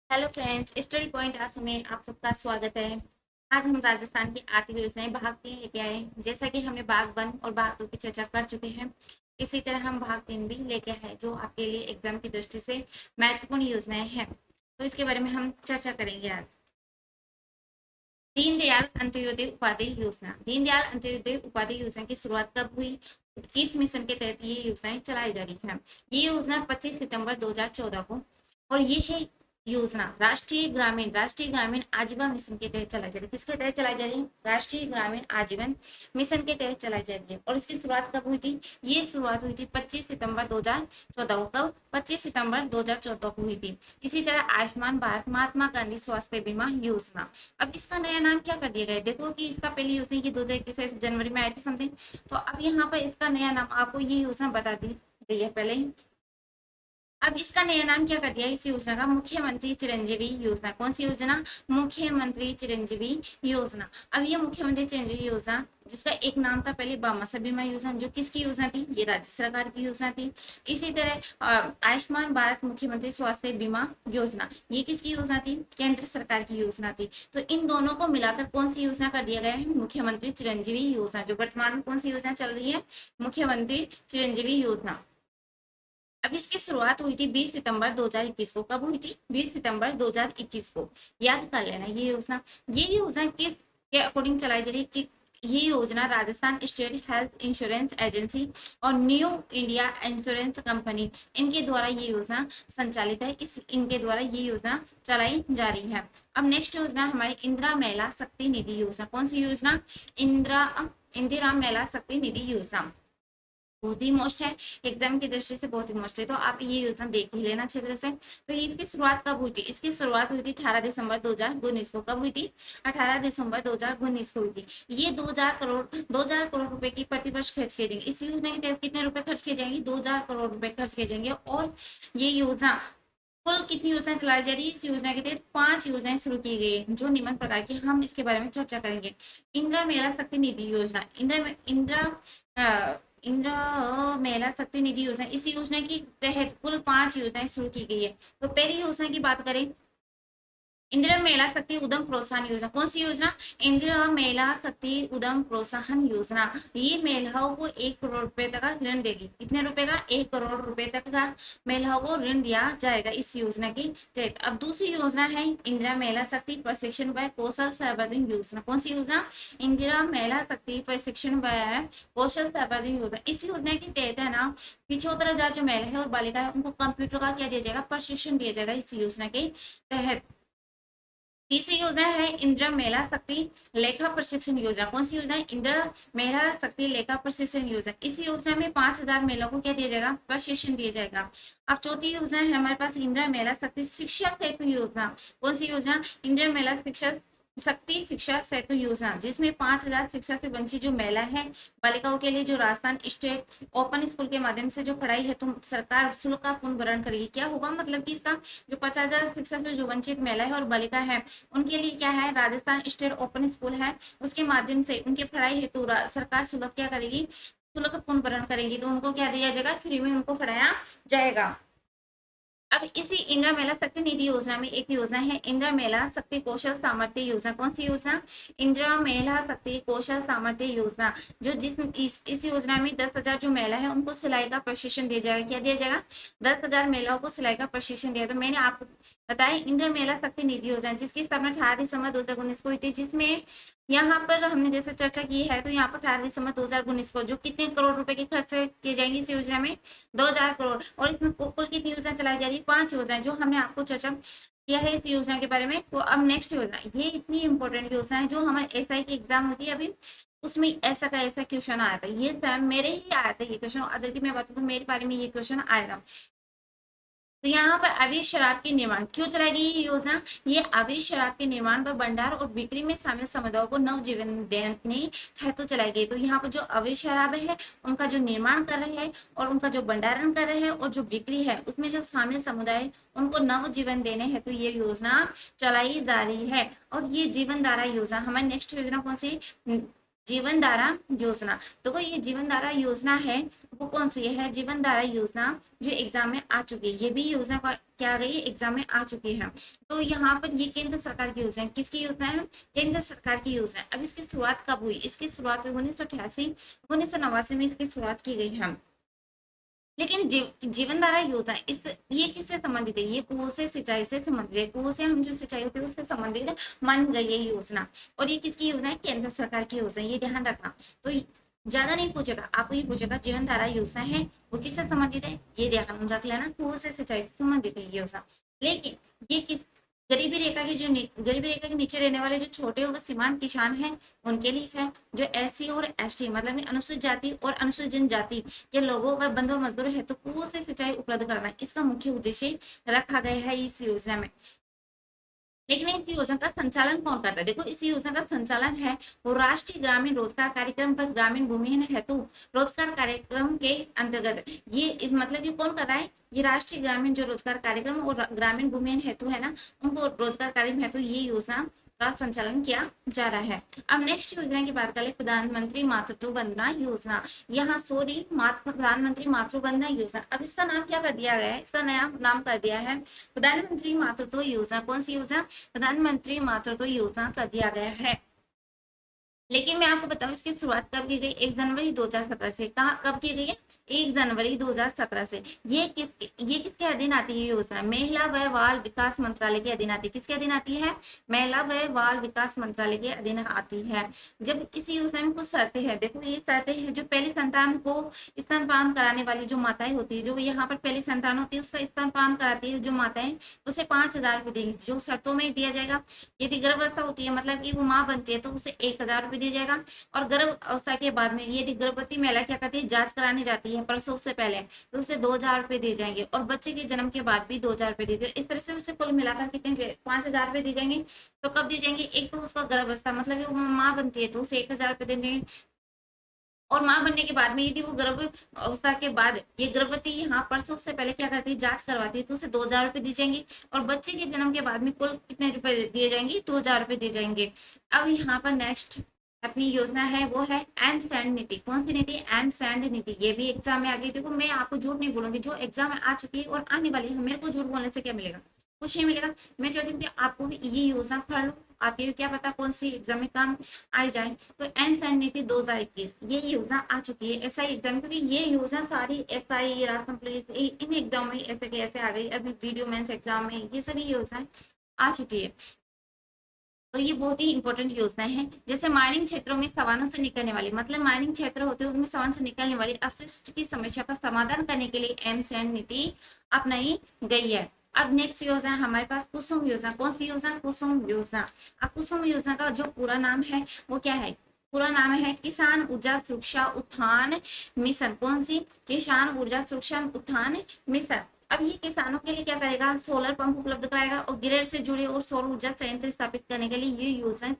Hello friends, study point आंसू में आप सबका स्वागत है। आज हम राजस्थान की आर्थिक योजनाएं भाग 3 लेके आए। जैसा कि हमने भाग 1 और भाग 2 की चर्चा कर चुके हैं, इसी तरह हम भाग 3 भी लेके आए जो आपके लिए एग्जाम की दृष्टि से महत्वपूर्ण योजनाएं हैं। तो इसके बारे में हम चर्चा करेंगे आज। दीनदयाल अंत्योदय उपाध्याय योजना। दीनदयाल अंत्योदय उपाध्याय योजना की शुरुआत कब हुई? 21 मिशन के तहत ये योजनाएं चलाई जा रही है। ये योजना 25 सितंबर 2014 को, और ये है योजना राष्ट्रीय ग्रामीण आजीवन मिशन के तहत चलाई जा रही है। किसके तहत चलाई जा रही है? राष्ट्रीय ग्रामीण आजीवन मिशन के तहत चलाई जा रही है। और इसकी शुरुआत कब हुई थी? ये शुरुआत हुई थी 25 सितंबर 2014 को। कब? 25 सितंबर 2014 को हुई थी। इसी तरह आयुष्मान भारत महात्मा गांधी स्वास्थ्य बीमा योजना। अब इसका नया नाम क्या कर दिया गया है? देखो कि इसका पहली योजना ये 2021 जनवरी में आई थी समथिंग। तो अब यहाँ पर इसका नया नाम आपको ये योजना बता दी गई है पहले ही। अब इसका नया नाम क्या कर दिया इस योजना का? मुख्यमंत्री चिरंजीवी योजना। कौन सी योजना? मुख्यमंत्री चिरंजीवी योजना। अब ये मुख्यमंत्री चिरंजीवी योजना, जिसका एक नाम था पहले भामाशाह बीमा योजना, जो किसकी योजना थी? ये राज्य सरकार की योजना थी। इसी तरह आयुष्मान भारत मुख्यमंत्री स्वास्थ्य बीमा योजना, ये किसकी योजना थी? केंद्र सरकार की योजना थी। तो इन दोनों को मिलाकर कौन सी योजना कर दिया गया है? मुख्यमंत्री चिरंजीवी योजना। जो वर्तमान में कौन सी योजना चल रही है? मुख्यमंत्री चिरंजीवी योजना। अब इसकी शुरुआत हुई थी 20 सितंबर 2021 को। कब हुई थी? 20 सितंबर 2021 को। याद कर लेना ये योजना किस के अकॉर्डिंग चलाई जा रही है कि ये योजना Rajasthan state health insurance agency और न्यू इंडिया इंश्योरेंस कंपनी, इनके द्वारा ये योजना संचालित है। इनके द्वारा ये योजना चलाई जा रही है। अब नेक्स्ट योजना हमारी इंदिरा महिला शक्ति निधि योजना। कौन सी योजना? इंदिरा इंदिरा महिला शक्ति निधि योजना। बहुत ही मोस्ट है, एग्जाम की दृष्टि से बहुत ही मोस्ट है, तो आप ये योजना देख ही लेना अच्छी तरह से। तो इसकी शुरुआत कब हुई थी? इसकी शुरुआत हुई थी 18 दिसंबर 2019 को। कब हुई थी? 18 दिसंबर 2019 को हुई थी। ये 2000 करोड़ रुपए की प्रतिवर्ष खर्च किए जाएंगे। इस योजना के तहत कितने रुपए खर्च किए जाएंगे? 2000 करोड़ रुपए खर्च किए जाएंगे। और ये योजना कुल कितनी योजनाएं चलाई जा रही है? इस योजना के तहत 5 योजनाएं शुरू की गई है जो निम्न प्रकार की, हम इसके बारे में चर्चा करेंगे। इंदिरा महिला शक्ति निधि योजना। इंदिरा महिला शक्ति निधि योजना, इस योजना के तहत कुल 5 योजनाएं शुरू की गई है। तो पहली योजना की बात करें, इंदिरा महिला शक्ति उद्यम प्रोत्साहन योजना। कौन सी योजना? इंदिरा महिला शक्ति उद्यम प्रोत्साहन योजना। ये महिलाओं को 1 करोड़ रुपए तक का ऋण देगी। कितने रुपए का? 1 करोड़ रुपए तक का महिलाओं को ऋण दिया जाएगा इस योजना के तहत। अब दूसरी योजना है इंदिरा महिला शक्ति प्रशिक्षण व कौशल संवर्धन योजना। कौन सी योजना? इंदिरा महिला शक्ति प्रशिक्षण व कौशल संवर्धन योजना। इस योजना के तहत है ना, 75,000 जो महिला है और बालिका है उनको कंप्यूटर का क्या दिया जाएगा? प्रशिक्षण दिया जाएगा इस योजना के तहत। तीसरी योजना है इंदिरा महिला शक्ति लेखा प्रशिक्षण योजना। कौन सी योजना है? इंदिरा महिला शक्ति लेखा प्रशिक्षण योजना। इस योजना में 5,000 महिलाओं को क्या दिया जाएगा? प्रशिक्षण दिया जाएगा। अब चौथी योजना है हमारे पास इंदिरा महिला शक्ति शिक्षा सेतु योजना। कौन सी योजना? इंदिरा महिला शिक्षा शक्ति शिक्षा सेतु योजना, जिसमें 5,000 शिक्षा से वंचित जो महिला है बालिकाओं के लिए जो राजस्थान स्टेट ओपन स्कूल के माध्यम से जो पढ़ाई है तो सरकार शुल्क का पुनर्भरण करेगी। क्या होगा मतलब कि इसका जो 50,000 शिक्षा से जो वंचित महिला है और बालिका है उनके लिए क्या है, राजस्थान स्टेट ओपन स्कूल है उसके माध्यम से उनके पढ़ाई हेतु सरकार शुल्क क्या करेगी? शुल्क पुनर्भरण करेगी। तो उनको क्या दिया जाएगा? फ्री में उनको पढ़ाया जाएगा। अब इसी इंदिरा महिला शक्ति निधि योजना में एक योजना है इंदिरा महिला शक्ति कौशल सामर्थ्य योजना। कौन सी योजना? इंदिरा महिला शक्ति कौशल सामर्थ्य योजना, जो इस योजना में 10,000 जो महिला है उनको सिलाई का प्रशिक्षण दिया जाएगा। क्या दिया जाएगा? 10,000 महिलाओं को सिलाई का प्रशिक्षण दिया। तो मैंने आपको बताया इंदिरा महिला शक्ति निधि योजना, जिसकी स्थापना 18 दिसंबर 2019 को हुई थी, जिसमें यहाँ पर हमने जैसे चर्चा की है तो यहाँ पर 18 दिसंबर 2019 को जो कितने करोड़ रुपए के खर्च किए जाएंगे इस योजना में? 2,000 करोड़। और इसमें कुल कितनी योजना चलाई जा रही है? 5 योजना, जो हमने आपको चर्चा किया है इस योजना के बारे में। तो अब नेक्स्ट योजना, ये इतनी इंपॉर्टेंट योजना है जो हमारे एसआई की एग्जाम होती है अभी, उसमें ऐसा का ऐसा क्वेश्चन आया था। ये सर मेरे ही आया था ये क्वेश्चन, अदर की मैं बात करूँ मेरे बारे में ये क्वेश्चन आया था। तो यहाँ पर अवैध शराब के निर्माण क्यों चलाई गई ये योजना? ये अवैध शराब के निर्माण व भंडार और बिक्री में शामिल समुदायों को नवजीवन देने हेतु चलाई गई। तो यहाँ पर जो अवैध शराब है उनका जो निर्माण कर रहे हैं और उनका जो भंडारण कर रहे हैं और जो बिक्री है उसमें जो शामिल समुदाय उनको नव जीवन देने हेतु ये योजना चलाई जा रही है। और ये जीवन धारा योजना, हमारी नेक्स्ट योजना कौन सी? जीवन धारा योजना। तो ये जीवन धारा योजना है वो कौन सी है? जीवन धारा योजना जो एग्जाम में आ चुकी है, ये भी योजना क्या आ गई है? एग्जाम में आ चुकी है। तो यहाँ पर ये केंद्र सरकार की योजना है। किसकी योजना है? केंद्र सरकार की योजना है। अब इसकी शुरुआत कब हुई? इसकी शुरुआत 1988-1989 में इसकी शुरुआत की गई है। लेकिन जीवन धारा योजना ये किससे संबंधित है? ये कुओं से सिंचाई से संबंधित है। कुओं से हम जो सिंचाई होती है उससे संबंधित मान गई है योजना। और ये किसकी योजना है? केंद्र सरकार की योजना, ये ध्यान रखना। तो ज्यादा नहीं पूछेगा, आपको ये पूछेगा जीवन धारा योजना है वो किससे संबंधित है, ये ध्यान रख लेना। कुओं से सिंचाई से संबंधित है ये योजना। लेकिन ये किस गरीबी रेखा के गरीबी रेखा के नीचे रहने वाले जो छोटे और सीमांत किसान हैं उनके लिए है। जो एससी और एसटी मतलब अनुसूचित जाति और अनुसूचित जनजाति के लोगों व बंधु मजदूर है तो कुओं से सिंचाई उपलब्ध कराना इसका मुख्य उद्देश्य रखा गया है इस योजना में। लेकिन इस योजना का संचालन कौन करता है? देखो इस योजना का संचालन है वो राष्ट्रीय ग्रामीण रोजगार कार्यक्रम पर ग्रामीण भूमिहीन हेतु रोजगार कार्यक्रम के अंतर्गत ये मतलब ये कौन कर रहा है? ये राष्ट्रीय ग्रामीण जो रोजगार कार्यक्रम और ग्रामीण भूमिहीन हेतु है ना, उनको रोजगार कार्यक्रम हेतु ये योजना का संचालन किया जा रहा है। अब नेक्स्ट योजना की बात करें, प्रधानमंत्री मातृत्व वंदना योजना। यहाँ सॉरी प्रधानमंत्री मातृ वंदना योजना। अब इसका नाम क्या कर दिया गया है? इसका नया नाम कर दिया है प्रधानमंत्री मातृत्व योजना। कौन सी योजना? प्रधानमंत्री मातृत्व योजना कर दिया गया है। लेकिन मैं आपको बताऊं इसकी शुरुआत कब की गई? 1 जनवरी 2017 से। कहा कब की गई है? 1 जनवरी 2017 से। ये किसके अधीन आती है योजना? महिला व बाल विकास मंत्रालय के अधीन आती है। किसके अधीन आती है? महिला व बाल विकास मंत्रालय के अधीन आती है। जब इस योजना में कुछ शर्तें हैं, देखो ये शर्तें हैं। जो पहली संतान को स्तनपान कराने वाली जो माताएं होती है, जो यहाँ पर पहली संतान होती है उसका स्तनपान कराती है जो माताएं, उसे 5,000 रुपए देंगी। जो शर्तों में दिया जाएगा, यदि गर्भावस्था होती है मतलब कि वो माँ बनती है तो उसे 1,000 रुपए दिया जाएगा। और गर्भ अवस्था के बाद में यदि गर्भवती महिला क्या करती है? जांच कराने जाती है प्रसव से पहले तो उसे 2,000 रुपए दिए जाएंगे। और बच्चे के जन्म के बाद भी 2,000 रुपए दिए जाएंगे। इस तरह से उसे कुल मिलाकर कितने? 5,000 रुपए दिए जाएंगे। तो कब दिए जाएंगे? एक तो उसका गर्भावस्था मतलब वो माँ बनती है तो उसे 1,000 रुपए दे देंगे। और माँ बनने के बाद में यदि वो गर्भ अवस्था के बाद ये गर्भवती यहाँ प्रसव से पहले क्या करती है? जांच करवाती है तो उसे 2,000 रुपए दिए जाएंगे। और बच्चे के जन्म के बाद में कुल कितने रुपए दिए जाएंगे? 2,000 रुपए दिए जाएंगे। अब यहाँ पर नेक्स्ट अपनी योजना है वो है एम सैंड नीति। कौन सी नीति? एम सैंड नीति। ये भी एग्जाम में आ गई। देखो मैं आपको झूठ नहीं बोलूंगी, जो एग्जाम में आ चुकी है और आने वाली है मेरे को झूठ बोलने से क्या मिलेगा? कुछ नहीं मिलेगा। मैं चाहती हूँ कि आपको भी ये योजना पढ़ लो, आपके क्या पता कौन सी एग्जाम में काम आ जाए। तो एम सैंड नीति 2021 ये योजना आ चुकी है एसआई एग्जाम, क्योंकि ये योजना सारी SI Rajasthan police in exam में ऐसे के ऐसे आ गई। अभी वीडियो मेंस एग्जाम में ये सभी योजनाएं आ चुकी है। तो ये बहुत ही इंपॉर्टेंट योजना है। जैसे माइनिंग क्षेत्रों में सवानों से निकलने वाली मतलब माइनिंग क्षेत्र होते हैं उनमें सवान से निकलने वाली अपशिष्ट की समस्या का समाधान करने के लिए एम सैंड नीति अपनाई गई है। अब नेक्स्ट योजना हमारे पास कुसुम योजना। कौन सी योजना? कुसुम योजना। अब कुसुम योजना का जो पूरा नाम है वो क्या है? पूरा नाम है किसान ऊर्जा सुरक्षा उत्थान मिशन। कौन सी? किसान ऊर्जा सुरक्षा उत्थान मिशन। अब ये किसानों के लिए क्या करेगा? सोलर पंप उपलब्ध कराएगा और ग्रिड से जुड़े और सौर ऊर्जा संयंत्र स्थापित करने के लिए ये योजना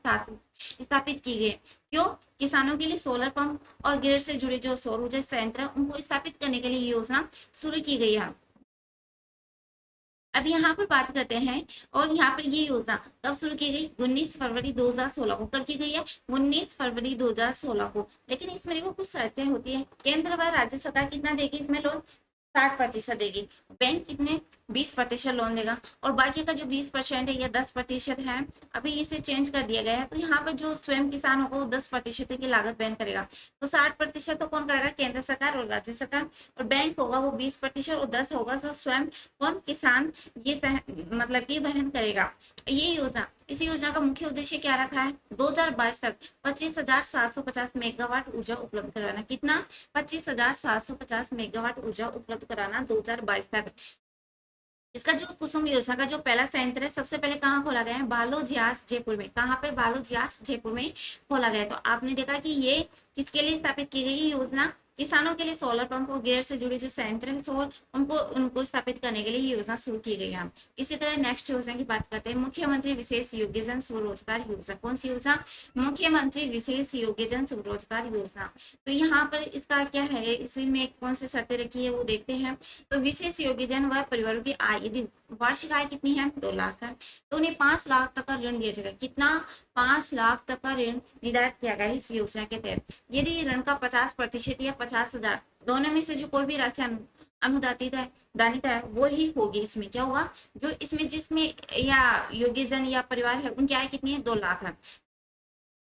स्थापित की गई। क्यों? किसानों के लिए सोलर पंप और ग्रिड से जुड़े जो सौर ऊर्जा संयंत्र उनको स्थापित करने के लिए ये योजना शुरू की गई है। अब यहाँ पर बात करते हैं और यहाँ पर ये योजना कब शुरू की गई? 19 फरवरी 2016 को। कब की गई है? 19 फरवरी 2016 को। लेकिन इसमें देखो कुछ शर्तें होती है। केंद्र व राज्य सरकार कितना देगी इसमें लोन? 60% देगी। बैंक कितने? 20% लोन देगा। और बाकी का जो 20% है या 10% है अभी इसे चेंज कर दिया गया है। तो यहाँ पर जो स्वयं किसान होगा वो 10% की लागत वहन करेगा। तो 60% तो कौन करेगा? केंद्र सरकार और राज्य सरकार। और बैंक होगा वो 20% और 10 होगा जो स्वयं कौन? किसान ये मतलब कि वहन करेगा। ये योजना इस योजना का मुख्य उद्देश्य क्या रखा है? 2022 तक 25,750 मेगावाट ऊर्जा उपलब्ध कराना। कितना? 25,750 मेगावाट ऊर्जा उपलब्ध कराना 2022 तक। इसका जो कुसुम योजना का जो पहला संयंत्र है सबसे पहले कहाँ खोला गया है? बालोजियास जयपुर में। कहाँ पर? बालोजियास जयपुर में खोला गया है। तो आपने देखा कि ये किसके लिए स्थापित की गई योजना? किसानों के लिए सोलर पंप और गियर से जुड़े जो संयंत्र है सौर उनको स्थापित करने के लिए ये योजना शुरू की गई है। इसी तरह नेक्स्ट योजना की बात करते हैं, मुख्यमंत्री विशेष योग्यजन स्वरोजगार योजना। कौन सी योजना? मुख्यमंत्री विशेष योग्यजन स्वरोजगार योजना। तो यहाँ पर इसका क्या है? इसी में कौन सी शर्तें रखी है वो देखते हैं। तो विशेष योग्यजन व परिवारों की आय यदि वार्षिक आय कितनी है? 2 लाख है तो उन्हें 5 लाख तक का ऋण दिया जाएगा। कितना? 5 लाख तक का ऋण निर्धारित किया गया है इस योजना के तहत। यदि ऋण का 50% या 50,000 दोनों में से जो कोई भी राशि अनुदानित है, दानित है, वो ही होगी। इसमें क्या होगा, जो इसमें जिसमें या योग्यजन या परिवार है उनकी आय कितनी है, 2 लाख है,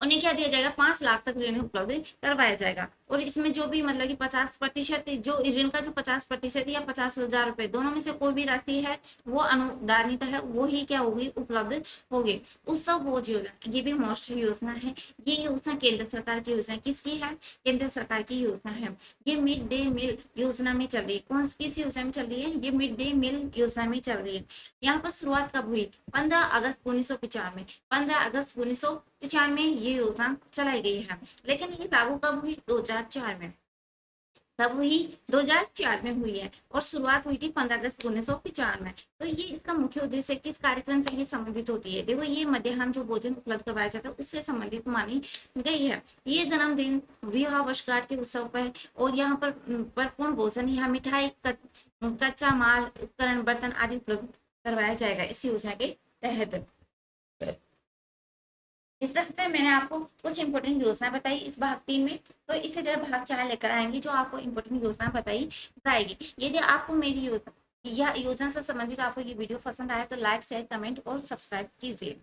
उन्हें क्या दिया जाएगा, 5 लाख तक ऋण उपलब्ध करवाया जाएगा। और इसमें जो भी मतलब कि 50% जो ऋण का जो 50% या 50,000 रुपए दोनों में से कोई भी राशि है वो अनुदानित है, वो ही क्या होगी, उपलब्ध होगी। उत्सव भोज योजना, ये भी मोस्ट योजना है। ये योजना केंद्र सरकार की योजना है। किसकी है, केंद्र सरकार की योजना है। ये मिड डे मील योजना में चल रही है। कौन किस योजना में चल रही है, ये मिड डे मील योजना में चल रही है। यहाँ पर शुरुआत कब हुई, 15 अगस्त 1995, 15 अगस्त 1995 ये योजना चलाई गई है। लेकिन ये लागू कब हुई, 2004 में। कब हुई, 2004 में हुई है। और शुरुआत हुई थी 15 अगस्त 1995 में। तो ये इसका मुख्य उद्देश्य किस कार्यक्रम से ये संबंधित होती है, देखो ये मध्याह्न जो भोजन उपलब्ध करवाया जाता है उससे संबंधित मानी गई है। ये जन्मदिन, विवाह वर्षगांठ के उत्सव पर और यहाँ पर पूर्ण भोजन, यहाँ मिठाई, कच्चा माल, उपकरण, बर्तन आदि उपलब्ध करवाया जाएगा इस योजना के तहत। इस तरह से मैंने आपको कुछ इंपॉर्टेंट योजना बताई इस भाग 3 में। तो इसी तरह भाग 4 लेकर आएंगे जो आपको इंपॉर्टेंट योजना बताएगी। यदि आपको मेरी योजना या योजना से संबंधित आपको ये वीडियो पसंद आया तो लाइक शेयर कमेंट और सब्सक्राइब कीजिए।